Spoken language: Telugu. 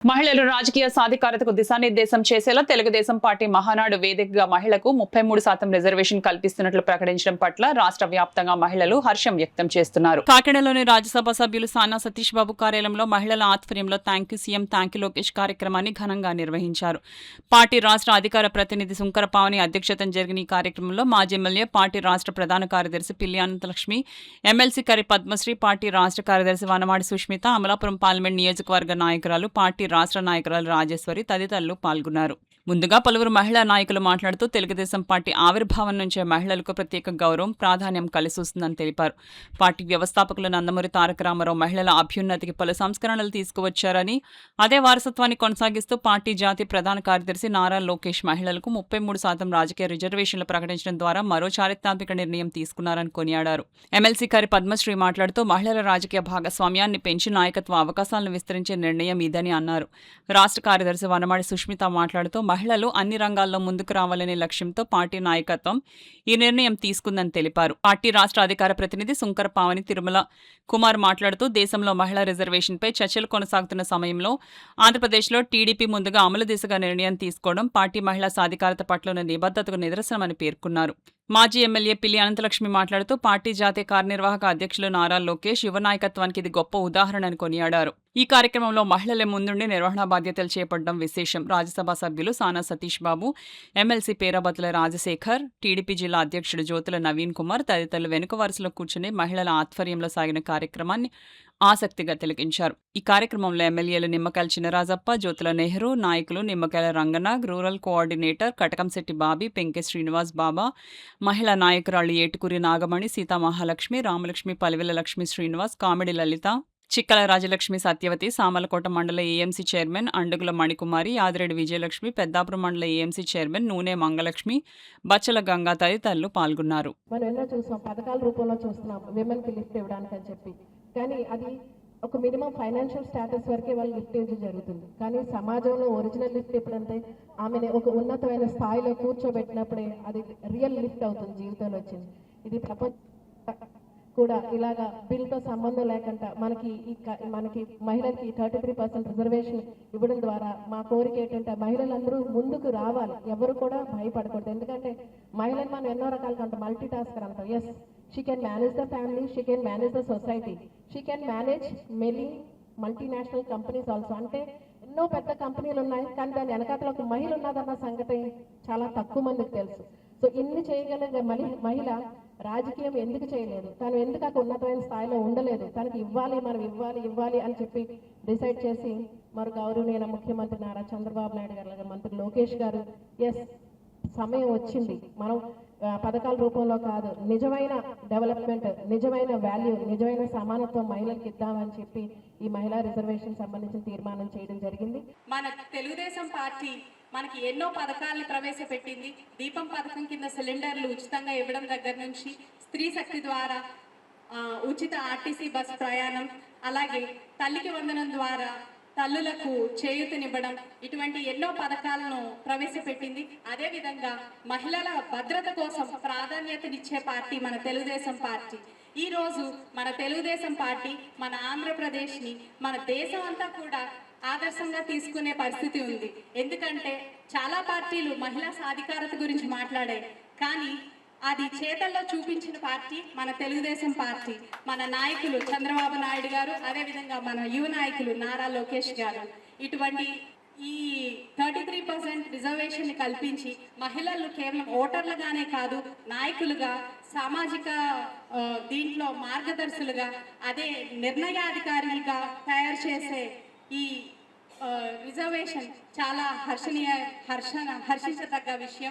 మహిళలు రాజకీయ సాధికారతకు దిశానిర్దేశం చేసేలా తెలుగుదేశం పార్టీ మహానాడు వేదికగా మహిళలకు 33% రిజర్వేషన్ కల్పిస్తున్నట్లు ప్రకటించడం పట్ల రాష్ట్ర వ్యాప్తంగా మహిళలు హర్షం వ్యక్తం చేస్తున్నారు. కాకినాడలోని రాజ్యసభ సభ్యులు సానా సతీష్ బాబు కార్యాలయంలో మహిళల ఆధ్వర్యంలో thank you CM thank you Lokesh కార్యక్రమాన్ని ఘనంగా నిర్వహించారు. పార్టీ రాష్ట్ర అధికార ప్రతినిధి శుంకర పావని అధ్యక్షతన జరిగిన ఈ కార్యక్రమంలో మాజీ ఎమ్మెల్యే, పార్టీ రాష్ట్ర ప్రధాన కార్యదర్శి పిల్లి అనంతలక్ష్మి, ఎమ్మెల్సీ కరి పద్మశ్రీ, పార్టీ రాష్ట్ర కార్యదర్శి వనమాడి సుష్మిత, అమలాపురం పార్లమెంట్ నియోజకవర్గ నాయకురాలు, పార్టీ రాష్ట్ర నాయకురాలు రాజేశ్వరి తదితరులు పాల్గొన్నారు. ముందుగా పలువురు మహిళా నాయకులు మాట్లాడుతూ తెలుగుదేశం పార్టీ ఆవిర్భావం నుంచే మహిళలకు ప్రత్యేక గౌరవం, ప్రాధాన్యం కలిసొస్తుందని తెలిపారు. పార్టీ వ్యవస్థాపకులు నందమూరి తారక రామారావు మహిళల అభ్యున్నతికి పలు సంస్కరణలు తీసుకువచ్చారని, అదే వారసత్వాన్ని కొనసాగిస్తూ పార్టీ జాతీయ ప్రధాన కార్యదర్శి నారా లోకేష్ మహిళలకు 33% రాజకీయ రిజర్వేషన్లు ప్రకటించడం ద్వారా మరో చారిత్రాత్మక నిర్ణయం తీసుకున్నారని కొనియాడారు. ఎమ్మెల్సీ కరి పద్మశ్రీ మాట్లాడుతూ మహిళల రాజకీయ భాగస్వామ్యాన్ని పెంచి నాయకత్వ అవకాశాలను విస్తరించే నిర్ణయం ఇదని అన్నారు. రాష్ట్ర కార్యదర్శి వనమాడి సుష్మిత మాట్లాడుతూ మహిళలు అన్ని రంగాల్లో ముందుకు రావాలనే లక్ష్యంతో పార్టీ నాయకత్వం ఈ నిర్ణయం తీసుకుందని తెలిపారు. పార్టీ రాష్ట్ర అధికార ప్రతినిధి శుంకర పావని తిరుమల కుమార్ మాట్లాడుతూ దేశంలో మహిళా రిజర్వేషన్పై చర్చలు కొనసాగుతున్న సమయంలో ఆంధ్రప్రదేశ్లో టీడీపీ ముందుగా అమలు దిశగా నిర్ణయం తీసుకోవడం పార్టీ మహిళా సాధికారత పట్ల ఉన్న నిబద్ధతకు నిదర్శనమని పేర్కొన్నారు. మాజీ ఎమ్మెల్యే పిల్లి అనంతలక్ష్మి మాట్లాడుతూ పార్టీ జాతీయ కార్యనిర్వాహక అధ్యక్షులు నారా లోకేష్ యువ నాయకత్వానికి ఇది గొప్ప ఉదాహరణని కొనియాడారు. ఈ కార్యక్రమంలో మహిళలే ముందుండి నిర్వహణ బాధ్యతలు చేపట్టడం విశేషం. రాజ్యసభ సభ్యులు సానా సతీష్ బాబు, ఎమ్మెల్సీ పేరాబతుల రాజశేఖర్, టీడీపీ జిల్లా అధ్యక్షుడు జ్యోతుల నవీన్ కుమార్ తదితరులు వెనుక వరుసలో కూర్చుని మహిళల ఆధ్వర్యంలో సాగిన కార్యక్రమాన్ని ఆసక్తిగా తిలకించారు. ఈ కార్యక్రమంలో ఎమ్మెల్యేలు నిమ్మకాయల చినరాజప్ప, జ్యోతుల నెహ్రూ, నాయకులు నిమ్మకాయల రంగనాగ్, రూరల్ కోఆర్డినేటర్ కటకంశెట్టి బాబీ, పెంకె శ్రీనివాస్ బాబా, మహిళా నాయకురాళ్లు ఏటుకూరి నాగమణి, సీతామహాలక్ష్మి, రామలక్ష్మి, పలివెల లక్ష్మి శ్రీనివాస్, కామెడి లలిత, చిక్కల రాజలక్ష్మి సత్యవతి, సామలకోట మండల ఏఎంసీ చైర్మన్ అండుగుల మణికుమారి, యాదిరెడ్డి విజయలక్ష్మి, పెద్దాపురం మండల ఏఎంసీ చైర్మన్ నూనె మంగలక్ష్మి, బచ్చల గంగా తదితరులు పాల్గొన్నారు. మనం ఎన్నో చూసాం, పథకాల రూపంలో చూస్తున్నాం విమెన్కి లిఫ్ట్ ఇవ్వడానికి అని చెప్పి, కానీ అది ఒక మినిమం ఫైనాన్షియల్ స్టేటస్ వరకే వాళ్ళు లిఫ్ట్ ఇవ్వడం జరుగుతుంది. కానీ సమాజంలో ఒరిజినల్ లిఫ్ట్ ఎప్పుడంటే ఆమెను ఒక ఉన్నతమైన స్థాయిలో కూర్చోబెట్టినప్పుడే అది రియల్ లిఫ్ట్ అవుతుంది జీవితంలో వచ్చింది. ఇది ప్రపంచ కూడా ఇలాగా బిల్తో సంబంధం లేకుండా మనకి మహిళలకి 33% రిజర్వేషన్ ఇవ్వడం ద్వారా మా కోరిక ఏంటంటే మహిళలందరూ ముందుకు రావాలి, ఎవరు కూడా భయపడకూడదు. ఎందుకంటే మహిళలు మనం ఎన్నో రకాలుగా అంటాం, మల్టీ టాస్కర్ అంటాం. Yes, she can manage the family, she can manage the society, she can manage many multinational companies also. అంటే ఎన్నో పెద్ద కంపెనీలు ఉన్నాయి, కానీ దాని వెనకాతలో ఒక మహిళ ఉన్నదన్న సంగతి చాలా తక్కువ మందికి తెలుసు. సో ఇన్ని చేయగలిగే మహిళ రాజకీయం ఎందుకు చేయలేదు, తను ఎందుకు అక్కడ ఉన్నతమైన స్థాయిలో ఉండలేదు, తనకి ఇవ్వాలి, మనం ఇవ్వాలి అని చెప్పి డిసైడ్ చేసి మరి గౌరవనీయ ముఖ్యమంత్రి నారా చంద్రబాబు నాయుడు గారు, అలాగే మంత్రి లోకేష్ గారు, ఎస్ సమయం వచ్చింది, మనం పథకాల రూపంలో కాదు, నిజమైన డెవలప్మెంట్, నిజమైన వాల్యూ, నిజమైన సమానత్వం మహిళలకు ఇద్దామని చెప్పి ఈ మహిళా రిజర్వేషన్ సంబంధించిన తీర్మానం చేయడం జరిగింది. మన తెలుగుదేశం పార్టీ మనకి ఎన్నో పథకాలను ప్రవేశపెట్టింది. దీపం పథకం కింద సిలిండర్లు ఉచితంగా ఇవ్వడం దగ్గర నుంచి, స్త్రీ శక్తి ద్వారా ఉచిత ఆర్టీసీ బస్ ప్రయాణం, అలాగే తల్లికి వందనం ద్వారా తల్లులకు చేయూతనివ్వడం, ఇటువంటి ఎన్నో పథకాలను ప్రవేశపెట్టింది. అదేవిధంగా మహిళల భద్రత కోసం ప్రాధాన్యతనిచ్చే పార్టీ మన తెలుగుదేశం పార్టీ. ఈ రోజు మన తెలుగుదేశం పార్టీ మన ఆంధ్రప్రదేశ్ని, మన దేశం అంతా కూడా ఆదర్శంగా తీసుకునే పరిస్థితి ఉంది. ఎందుకంటే చాలా పార్టీలు మహిళా సాధికారత గురించి మాట్లాడాయి, కానీ అది చేతల్లో చూపించిన పార్టీ మన తెలుగుదేశం పార్టీ. మన నాయకులు చంద్రబాబు నాయుడు గారు, అదేవిధంగా మన యువ నాయకులు నారా లోకేష్ గారు ఇటువంటి ఈ 33% రిజర్వేషన్ కల్పించి మహిళలు కేవలం ఓటర్లుగానే కాదు, నాయకులుగా, సామాజిక దీంట్లో మార్గదర్శులుగా, అదే నిర్ణయాధికారులుగా తయారు చేసే ఈ రిజర్వేషన్ చాలా హర్షించదగ్గ విషయం.